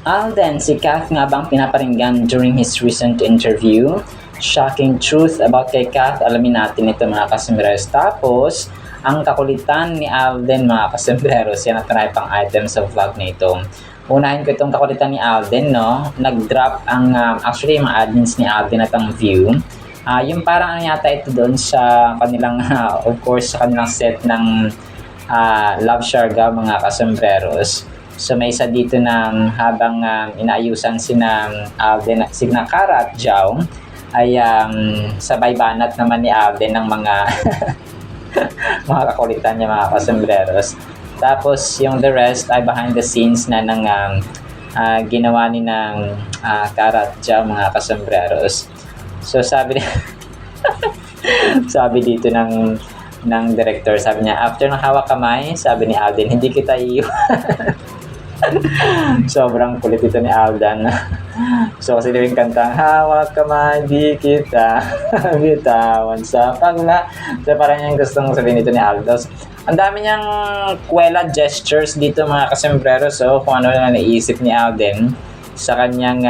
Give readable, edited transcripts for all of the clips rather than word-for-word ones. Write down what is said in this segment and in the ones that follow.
Alden, si Kath nga bang pinaparinggan during his recent interview? Shocking truth about kay Kath, alamin natin ito mga kasembreros. Tapos, ang kakulitan ni Alden mga kasembreros, yan at pang item sa vlog na ito. Unahin ko itong kakulitan ni Alden, no? Nag-drop ang, actually yung mga admins ni Alden at ang view. Yung parang ano yata ito doon sa kanilang, of course, sa kanilang set ng Love Sharga mga kasembreros. So may isa dito na habang inaayusan Alden, sina Kara at Jao, ay sabay banat naman ni Alden ng mga mga kakulitan niya mga kasembreros. Tapos yung the rest ay behind the scenes na ng ginawa ni ng Kara at Jao mga kasembreros. So sabi sabi dito ng director, sabi niya, after ng hawak kamay, sabi ni Alden, hindi kita iiwan. Sobrang kulit ito ni Alden. So kasi yung kantang hawak kamay di kita bitawan sa pagla. So parang yung gustong sabihin ito ni Aldos. Ang dami niyang kwela gestures dito mga kasembreros. So kung ano na naisip ni Alden sa kanyang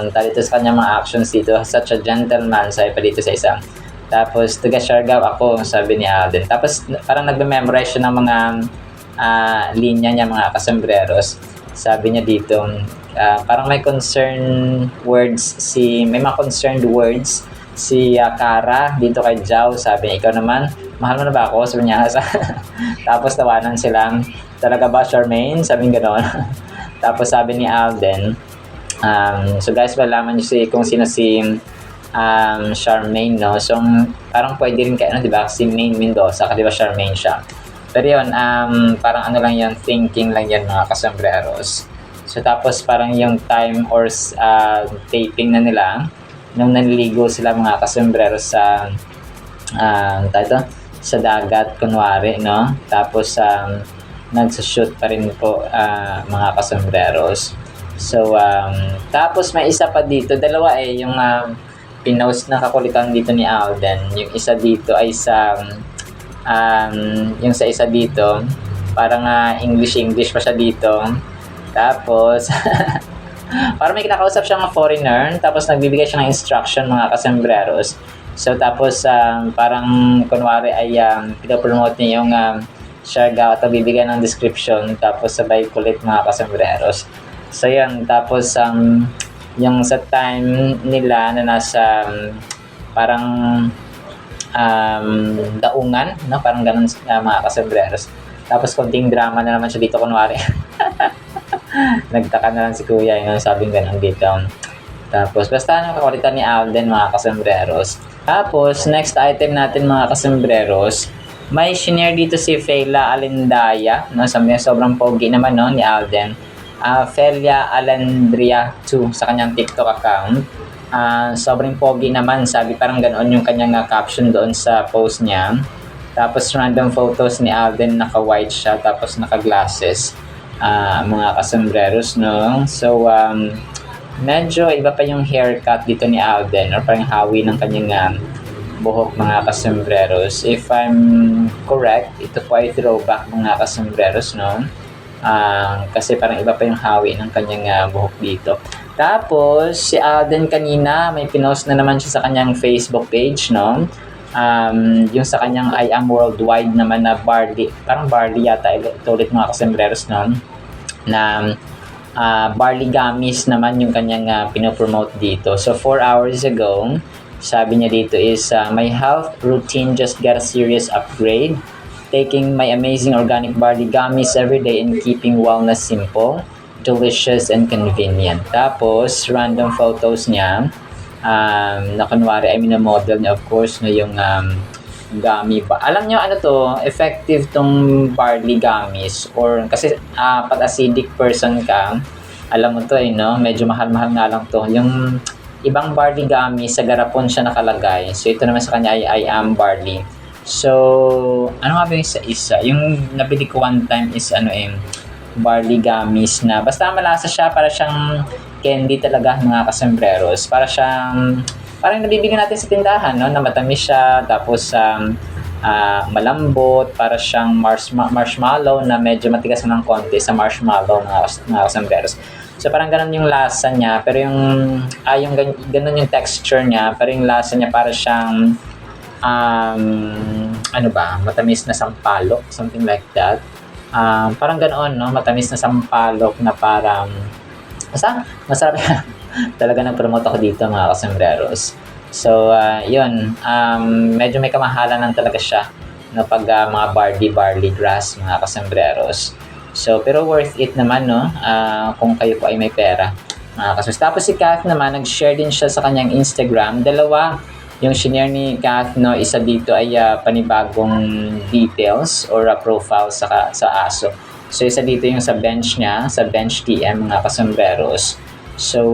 dito sa kanyang mga actions dito, such a gentleman, sabi pa dito sa isa. Tapos taga Siargao ako, sabi ni Alden. Tapos parang nagme-memorize siya ng mga linya niya mga kasembreros. Sabi niya dito, parang may mga concerned words si Kara dito kay Jao. Sabi niya, ikaw naman, mahal mo na ba ako? Sabi niya, tapos tawanan sila, talaga ba Charmaine? Sabi niya gano'n. Tapos sabi ni Alden, so guys, malaman niyo kung sino si Charmaine, no? So parang pwede rin kayo, di ba? Si Maine Mendoza, di ba Charmaine siya? Pero yun, parang ano lang yan, thinking lang yan mga kasembreros. So tapos parang yung time or taping na nila, nung naniligo sila mga kasembreros sa sa dagat, kunwari, no? Tapos nagsushoot pa rin po mga kasembreros. So tapos may isa pa dito, dalawa yung pinost na kakulitan dito ni Alden. Yung isa dito ay yung sa isa dito parang English pa siya dito. Tapos parang may kinakausap siyang foreigner, tapos nagbibigay siya ng instruction mga kasembreros. So tapos parang kunwari ay pinapromote niya yung Siargao at bibigyan ng description, tapos sabay kulit mga kasembreros. So yan, tapos yung sa time nila na nasa parang daungan, no? Parang ganun mga kasembreros. Tapos konting drama na naman siya dito kunwari. Nagtaka na lang si kuya, yung sabing ganun dito. Tapos basta nakakulitan ni Alden mga kasembreros. Tapos next item natin mga kasembreros, may shinare dito si Fela Alendaya, no? Sabi niya sobrang pogi naman, no, ni Alden. Felia Alandria 2 sa kanyang TikTok account. Sobrang pogi naman, sabi, parang ganoon yung kanyang caption doon sa post niya. Tapos random photos ni Alden, naka-white siya, tapos naka-glasses, mga kasembreros, no? So medyo iba pa yung haircut dito ni Alden, or parang hawi ng kanyang buhok mga kasembreros. If I'm correct, ito po ay throwback mga kasembreros, no? Kasi parang iba pa yung hawi ng kanyang buhok dito. Tapos si Alden kanina may pinost na naman siya sa kanyang Facebook page, no? Yung sa kanyang I Am Worldwide naman na barley, parang barley yata ito ulit mga kasembreros, no? Na barley gummies naman yung kanyang pinopromote dito. So 4 hours ago, sabi niya dito is my health routine just got a serious upgrade, taking my amazing organic barley gummies every day and keeping wellness simple, delicious and convenient. Tapos random photos niya na kunwari ay minamodel niya, of course, no, yung gummy ba. Alam niyo ano to, effective tong barley gummies, or kasi pag acidic person ka, alam mo to no, medyo mahal-mahal nga lang to. Yung ibang barley gummies sa garapon siya nakalagay. So ito naman sa kanya ay I Am Barley. So ano nga ba yung isa? Yung nabili ko one time is barley gummies na basta malasa siya, para siyang candy talaga mga kasembreros. Para siyang parang nabibigyan natin sa tindahan, no, na matamis siya, tapos malambot, para siyang marshmallow na medyo matigas ng konti sa marshmallow, mga kasambreros. So parang ganun yung lasa niya, pero yung ganun yung texture niya, pero yung lasa niya para siyang matamis na sampalok, something like that. Parang ganoon, no? Matamis na sampalok na parang masarap. Talaga nag-promote ako dito, mga kasambreros. So, yun. Medyo may kamahalan lang talaga siya, no, pag mga barley grass, mga kasambreros. So, pero worth it naman, no? Kung kayo po ay may pera, mga kasambreros. Tapos si Kath naman, nag-share din siya sa kanyang Instagram. Dalawa yung shinare ni Kath, no? Isa dito ay panibagong details or profile sa aso. So, isa dito yung sa bench niya, sa bench TM, mga kasambreros. So,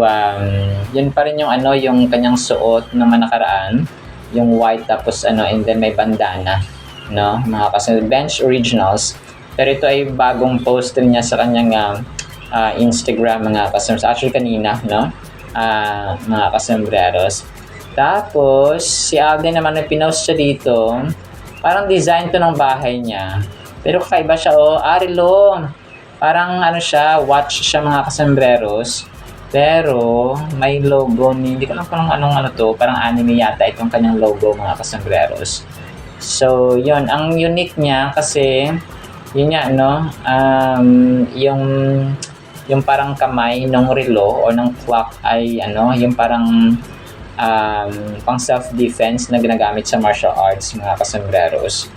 yun pa rin yung yung kanyang suot naman nakaraan, yung white tapos and then may bandana, no? Mga kasambreros, bench originals. Pero ito ay bagong post rin niya sa kanyang Instagram, mga kasambreros. Actually kanina, no? Mga kasambreros. Tapos, si Alden naman may pinost siya dito. Parang design to ng bahay niya. Pero kakaiba siya, Arilo. Parang siya, watch siya, mga kasambreros. Pero, may logo hindi ko lang kung anong to. Parang anime yata itong kanyang logo, mga kasambreros. So, yun. Ang unique niya kasi, yun nga, no? Yung parang kamay ng relo o ng clock ay, yung parang pang self-defense na ginagamit sa martial arts, mga kasambreros.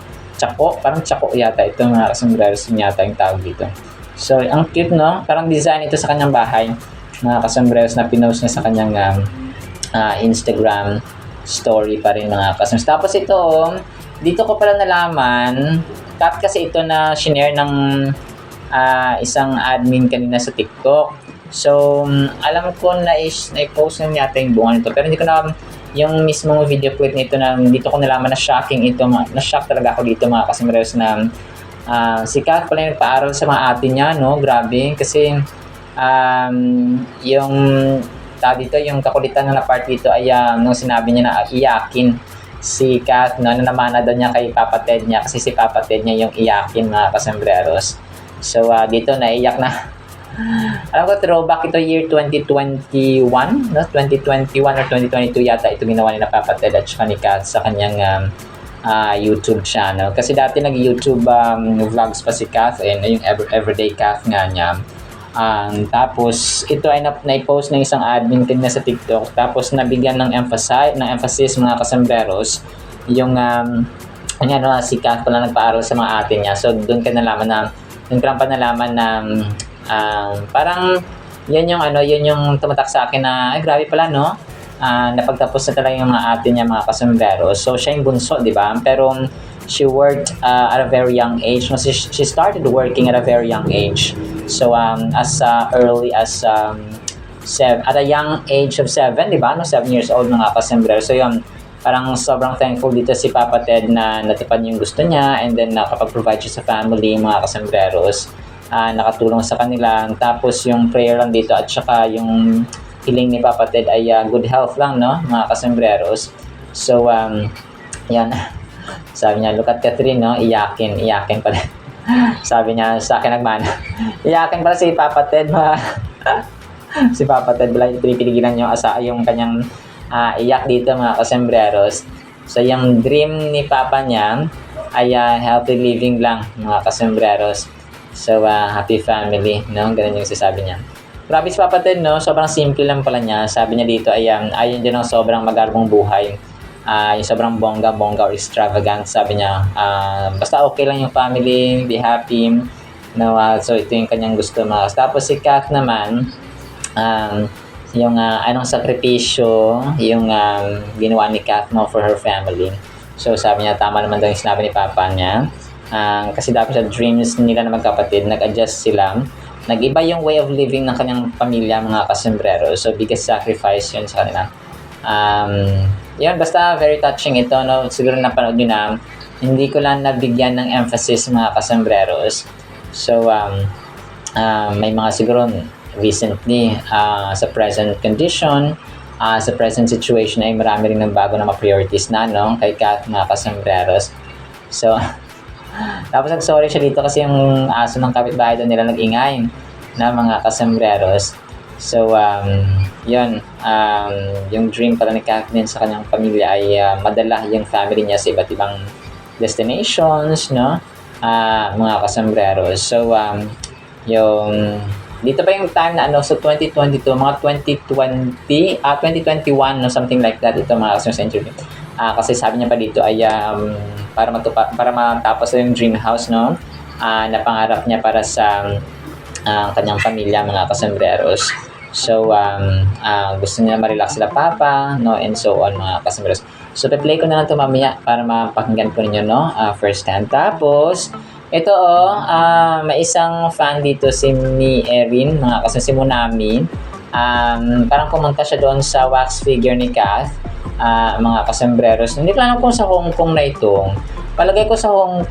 Parang tsako yata ito, mga kasambreros, yata yung tawag dito. So, ang cute, no? Parang design ito sa kanyang bahay, mga kasambreros, na pinost niya sa kanyang Instagram story pa rin, mga kasambreros. Tapos ito, dito ko pala nalaman, kasi ito na shinare ng isang admin kanina sa TikTok. So, alam ko na-post na yata yung bunga nito. Pero hindi ko na yung mismong video clip nito na dito ko nalaman na shocking ito. Na-shock talaga ako dito, mga kasambreros, na si Kath pala yung nagpaaral sa mga ate niya, no? Grabe. Kasi yung dito, yung kakulitan na part dito ay nung sinabi niya na iyakin si Kath, no? Namana daw niya kay Papa Ted niya kasi si Papa Ted niya yung iyakin, mga kasambreros. So, dito naiyak na. Alam ko, throwback ito year 2021, no? 2021 or 2022 yata ito ginawa ni Papa Ted at saka ni Kath sa kanyang YouTube channel. Kasi dati nag-YouTube vlogs pa si Kath, yung everyday Kath nga niya. Tapos, ito ay na-post ng isang admin kanina sa TikTok. Tapos, nabigyan ng emphasis, mga kasambreros, yung si Kath pala nagpaaral sa mga ate niya. So, doon ka nalaman na parang yan yung tumatak sa akin na grabe pala, no? Napagtapos na talaga yung mga ate niya, mga kasambreros. So siya yung bunso, di ba? Pero she worked at a very young age. No? She started working at a very young age. So as early as at a young age of 7, di ba? No? 7 years old, mga kasambreros. So yun, parang sobrang thankful dito si Papa Ted na natupad yung gusto niya, and then nakapag-provide siya sa family, mga kasambreros. Nakatulong sa kanila. Tapos yung prayer lang dito at saka yung hiling ni Papa Ted ay good health lang, no, mga kasambreros. So, yan. Sabi niya, look at Catherine, no, iyakin pala. Sabi niya sa akin nagmana. Iyakin pala si Papa Ted, si Papa Ted pala, pinipigilan yung kanyang iyak dito, mga kasambreros. So, yung dream ni Papa niya ay healthy living lang, mga kasambreros. So, happy family, no? Ganun yung sasabi niya. Grabe si Papa Ted, no? Sobrang simple lang pala niya. Sabi niya dito ay ayun din ang sobrang magarbong buhay. Yung sobrang bongga or extravagant. Sabi niya, basta okay lang yung family, be happy. No? So, ito yung kanyang gusto. Tapos si Kath naman, yung anong sakripisyo yung ginawa ni Kath, no, for her family. So, sabi niya, tama naman daw yung sinabi ni Papa niya. Kasi dapat sa dreams nila na magkapatid, nag-adjust sila. Nag-iba yung way of living ng kanyang pamilya, mga kasambreros. So, biggest sacrifice yun sa kanila. Yun, basta very touching ito, no? Siguro napanood nyo na, hindi ko lang nabigyan ng emphasis, mga kasambreros. So, may mga siguro recently, sa present condition, sa present situation ay marami rin ng bago na mga priorities na, no? Kay Kath, mga kasambreros. So, tapos nag-sorry siya dito kasi yung aso ng kapitbahay doon nila nag-ingay na mga kasembreros. So, yun, yung dream pala ni Kathleen sa kanyang pamilya ay madala yung family niya sa iba't ibang destinations, no? Mga kasembreros. So, yung dito pa yung time na so 2022, mga 2021, no, something like that, ito mga kasembreros sa interview. Kasi sabi niya pa dito ay para matapos yung dream house, no? Na pangarap niya para sa kanyang pamilya, mga kasembreros. So, gusto niya ma-relax sila papa, no, and so on, mga kasembreros. So, play ko na lang ito mamaya para mapakinggan po ninyo, no, first hand. Tapos, ito, may isang fan dito, si Erin, mga kasembreros, si Munami. Parang pumunta siya doon sa wax figure ni Kath, mga kasembreros. Hindi ko alam kung sa Hong Kong na ito. Palagay ko sa Hong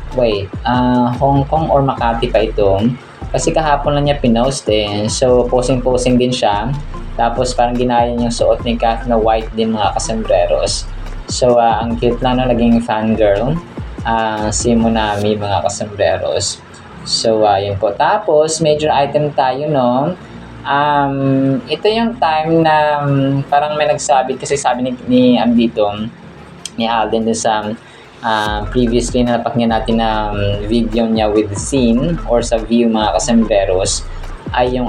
Kong or Makati pa ito. Kasi kahapon lang niya pinost So, posing-posing din siya. Tapos, parang ginaya niya yung suot ni Kath na white din, mga kasembreros. So, ang cute lang na naging fangirl. Si Munami, mga kasembreros. So, yun po. Tapos, major item tayo, no? Ito yung time na parang may nagsabi, kasi sabi ni Alden dun sa previously na napakinggan natin na video niya with scene or sa view, mga kasembreros, ay yung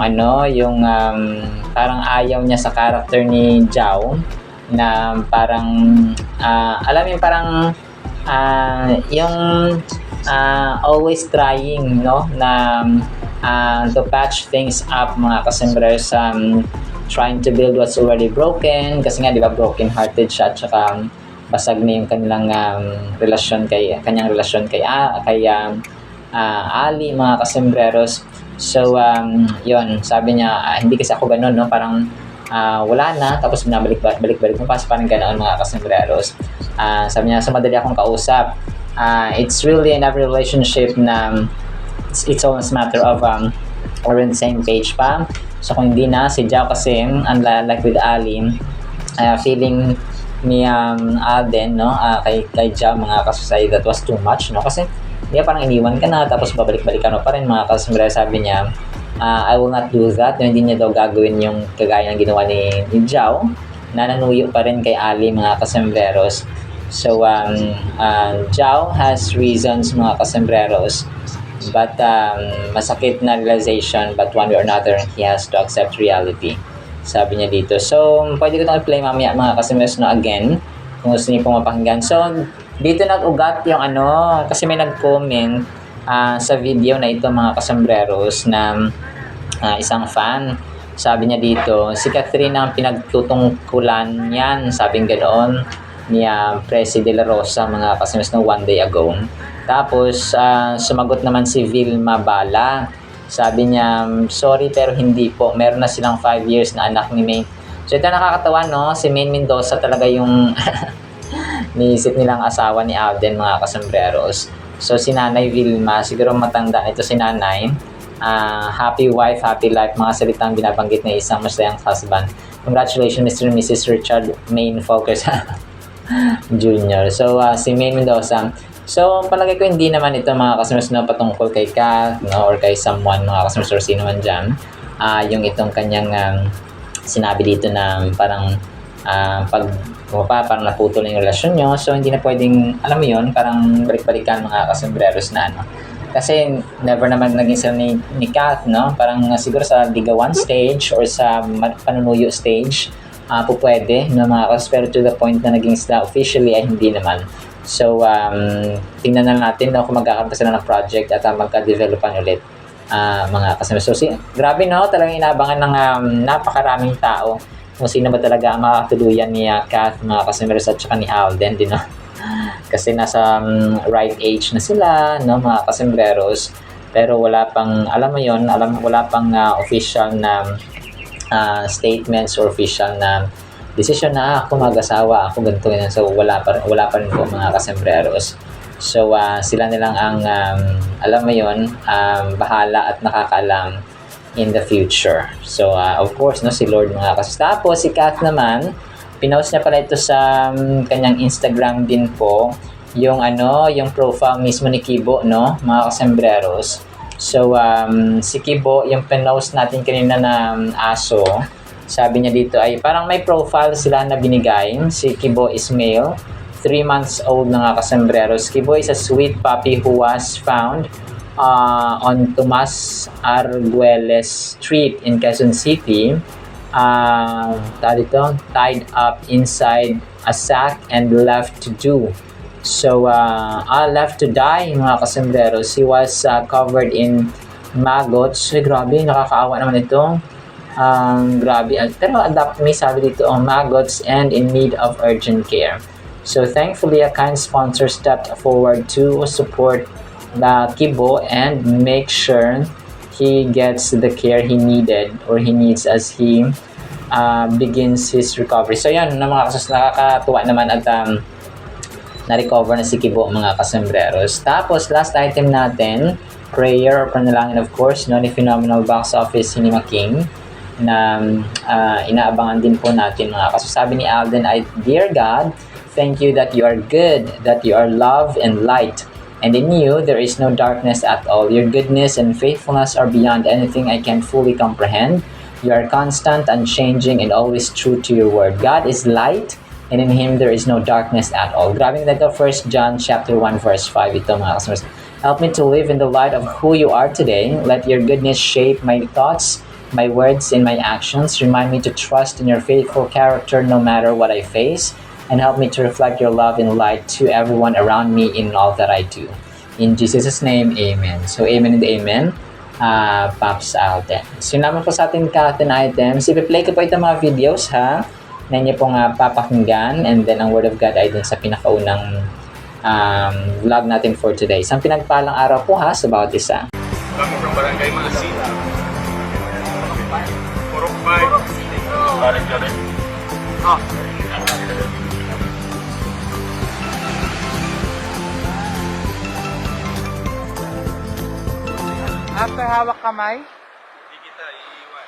parang ayaw niya sa character ni Zhao na parang alam mo parang yung always trying, no, na to patch things up, mga kasembreros, trying to build what's already broken, kasi nga, di ba, broken hearted siya, at saka basag na yung kanyang relasyon kay Ali, mga kasembreros. So, yun, sabi niya, hindi kasi ako ganun, no, parang wala na, tapos binabalik-balik mo pa, parang ganoon, mga kasembreros. Sabi niya, so madali akong kausap. It's really in every relationship na it's almost matter of we're on the same page pa. So, kung hindi na, si Zhao kasi, unlike with Ali, feeling ni Alden, no, kay Zhao, mga kasosay, that was too much, no, kasi parang iniwan ka na, tapos babalik-balikan mo pa rin, mga kasosay. Sabi niya, I will not do that. No, hindi niya daw gagawin yung kagaya ng ginawa ni Zhao, na nanuyo pa rin kay Ali, mga kasembreros. So, Zhao has reasons, mga kasembreros, but masakit na realization, but one way or another, he has to accept reality, sabi niya dito. So, pwede ko itong i-play mamaya, mga kasembreros, no, again, kung gusto niyo pong mapakinggan. So, dito nag-ugat yung kasi may nag-comment sa video na ito, mga kasembreros, na isang fan. Sabi niya dito, si Catherine ang pinagtutungkulan yan, sabing ganoon ni Presi de la Rosa, mga kasembreros, no, one day ago. Tapos, sumagot naman si Vilma Bala. Sabi niya, sorry pero hindi po. Meron na silang 5 years na anak ni May. So, ito nakakatawa, no? Si Maine Mendoza talaga yung niisip nilang asawa ni Alden, mga kasembreros. So, si Nanay Vilma, siguro matanda ito si Nanay. Happy wife, happy life, mga salitang binabanggit na isang masayang husband. Congratulations, Mr. and Mrs. Richard Maine Focus Jr. So, si Maine Mendoza. So, palagay ko hindi naman ito, mga kasembreros, na patungkol kay Kath, no, or kay someone, mga kasembreros, or sino man dyan. Yung itong kanyang sinabi dito na parang parang naputol na yung relasyon nyo. So, hindi na pwedeng, alam mo yun, parang balik-balikan, mga kasembreros, na kasi never naman naging sila ni Kath, no? Parang siguro sa ligawan stage or sa panunuyo stage, pwede, no, mga kasembreros, pero to the point na naging sila officially ay hindi naman. So, tingnan na natin, no, kung magkakaroon pa sila ng project at magka-developan ulit, mga kasembreros. So, grabe, no, talagang inabangan ng napakaraming tao kung sino ba talaga ang makakatuluyan ni Kath, mga kasembreros, at saka ni Alden din, no? Kasi nasa right age na sila, no, mga kasembreros, pero wala pang, alam mo yun, wala pang official na statements or official na decision na ako mag-asawa, ako ganito, ganyan. So, wala pa rin po, mga kasembreros. So, sila nilang ang, alam mo yun, bahala at nakakaalam in the future. So, of course, no, si Lord, mga kasembreros. Tapos, si Kath naman, pinost niya pala ito sa kanyang Instagram din po. yung yung profile mismo ni Kibo, no, mga kasembreros. So, si Kibo, yung pinost natin kanina na aso, sabi niya dito ay parang may profile sila na binigay. Si Kibo is male, 3 months old na nga kasembreros. Kibo is a sweet puppy who was found on Tomas Arguelles Street in Quezon City. Tied up inside a sack and left to do. So, left to die, mga kasembreros. He was covered in maggots. Grabe, nakakaawa naman ito. Grabe. Pero adapt me, sabi dito, maggots and in need of urgent care. So, thankfully, a kind sponsor stepped forward to support the Kibo and make sure he gets the care he needed or he needs as he begins his recovery. So, yan, mga kasus, nakakatuwa naman at na-recover na si Kibo, mga kasembreros. Tapos, last item natin, prayer or panalangin, of course, no, ni Phenomenal Box Office Cinema King na inaabangan din po natin, mga kasus. Sabi ni Alden ay, Dear God, thank you that you are good, that you are love and light, and in you there is no darkness at all. Your goodness and faithfulness are beyond anything I can fully comprehend. You are constant, unchanging, and always true to your word. God is light, and in Him there is no darkness at all. Grabe na ito, 1 John chapter 1 verse 5 ito, mga kasembreros. Help me to live in the light of who you are today. Let your goodness shape my thoughts, my words, and my actions. Remind me to trust in your faithful character no matter what I face. And help me to reflect your love and light to everyone around me in all that I do. In Jesus' name, Amen. So, Amen and Amen, Pops Alden. So, yun naman po sa ating ka-10 items. Ipi-play ko po itong mga videos, ha, na inyo pong papakinggan. And then, ang Word of God ay dun sa pinakaunang vlog natin for today. Isang pinagpalang araw po, ha, sa bawat isa. Kami from Barangay Malasita. Purok 5. Paring galing. After hawak kamay, Hindi kita iiwan.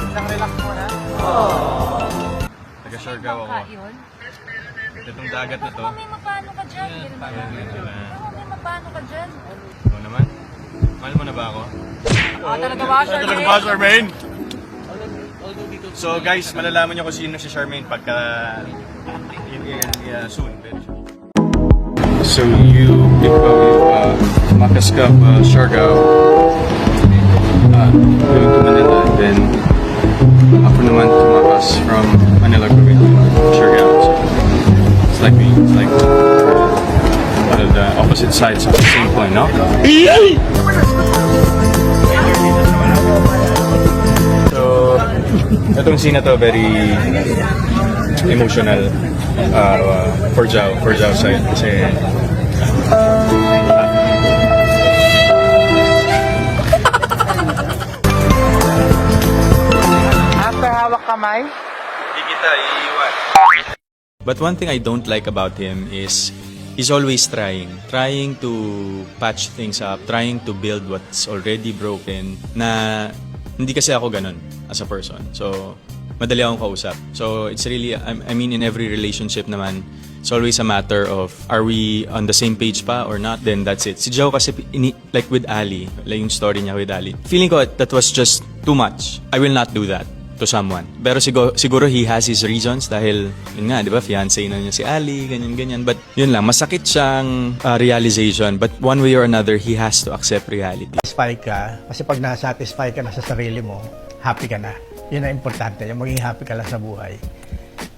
isang relax muna. Taga-Siargao ako. Yun? Itong dagat na to. May mapano ka dyan. May mapano ka dyan. Oo naman. Mahal mo na ba ako? Talaga ba, Charmaine? Talaga ba, Charmaine? So guys, malalaman nyo kung sino si Charmaine pagka soon. Very soon. So you, ikaw yung Tumakas ka pa Siargao, going to Manila, and then ako naman tumakas from Manila going to Siargao. So it's like one of the opposite sides of the same coin, no? So itong scene na to very emotional for Jao side kasi After hawak kamay, hindi kita iiwan. But one thing I don't like about him is he's always trying to patch things up, trying to build what's already broken, na hindi kasi ako ganun as a person. So, madali akong kausap. So, it's really, I mean, in every relationship naman, it's always a matter of, are we on the same page pa or not? Then that's it. Si Joe kasi, like with Ali, like yung story niya with Ali, feeling ko that was just too much. I will not do that to someone. Pero siguro he has his reasons dahil, yun nga, di ba, fiancé na niya si Ali, ganyan. But yun lang, masakit siyang realization. But one way or another, he has to accept reality. Satisfy ka, kasi pag na-satisfy ka na sa sarili mo, happy ka na. Yun ang importante, yung maging happy ka lang sa buhay.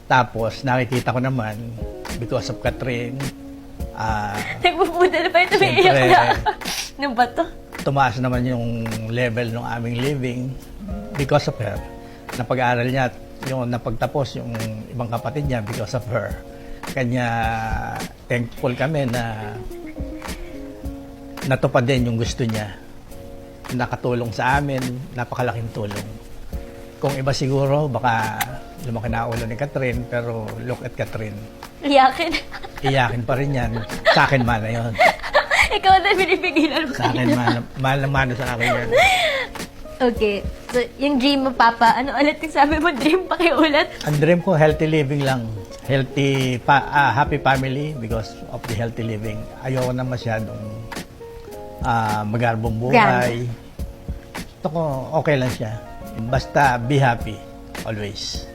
Tapos, nakikita ko naman, because of Catherine, Nagpupudal pa ito, may iyak na. Ano ba to? tumaas naman yung level ng aming living because of her. Napag-aaral niya, yung napagtapos yung ibang kapatid niya because of her. Kanya thankful kami na natupad din yung gusto niya. Nakatulong sa amin, napakalaking tulong. Kung iba siguro, baka lumaki na ulo ni Catherine, pero look at Catherine. Iyakin. Iyakin pa rin yan. Sa akin man na yun. Ikaw na binipigilan mo Sa akin man na sa akin yan. Okay. So, yung dream mo, Papa, ano ulit yung sabi mo, dream? Pakiulit. Ang dream ko, healthy living lang. Happy family because of the healthy living. Ayoko na masyadong magarbong buhay. Gusto ko, okay lang siya. Basta be happy, always.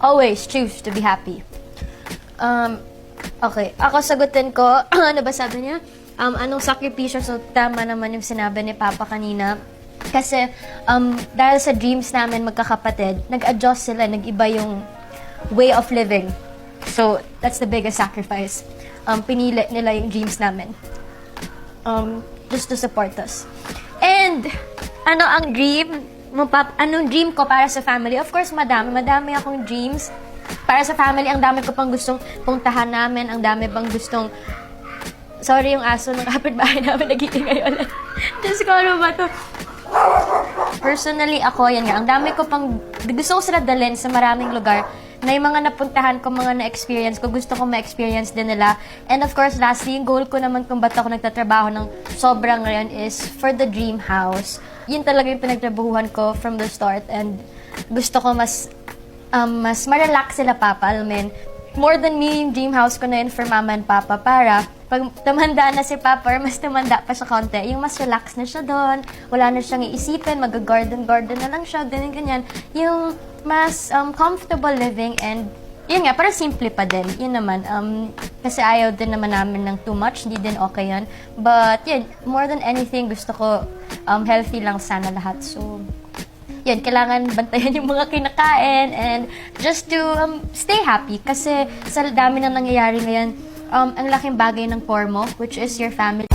Always choose to be happy. Okay, ako sagutin ko, ano ba sabi niya? Anong sakripisyo? So, tama naman yung sinabi ni Papa kanina. Kasi, dahil sa dreams namin magkakapatid, nag-adjust sila, nag-iba yung way of living. So, that's the biggest sacrifice. Pinili nila yung dreams namin. Just to support us. And, ano ang dream mo, Pap? Anong dream ko para sa family? Of course, madami akong dreams. Para sa family, ang dami ko pang gustong puntahan namin, ang dami pang gustong... Sorry, yung aso ng kapitbahay namin nag-iingay ulit. Diyos ko, ano ba to? Personally, ako, yan nga, ang dami ko pang... Gusto ko sila dalhin sa maraming lugar na yung mga napuntahan ko, mga na-experience ko, gusto ko ma-experience din nila. And of course, lastly, yung goal ko naman kung ba't ako nagtatrabaho ng sobrang ngayon is for the dream house. Yun talaga yung pinagtrabahuhan ko from the start. And gusto ko mas ma-relax sila, Papa. Alam mo yun, more than me, yung dream house ko na yun for Mama and Papa para pag tumanda na si Papa or mas tumanda pa siya konti, yung mas relax na siya doon, wala na siyang iisipin, mag-garden na lang siya, ganyan. Yung mas comfortable living and yun nga, parang simple pa din. Yun naman, kasi ayaw din naman namin ng too much, hindi din okay yun. But yun, more than anything, gusto ko healthy lang sana lahat. So, yun, kailangan bantayan yung mga kinakain and just to stay happy kasi sa dami na nangyayari ngayon, ang laking bagay ng core mo, which is your family.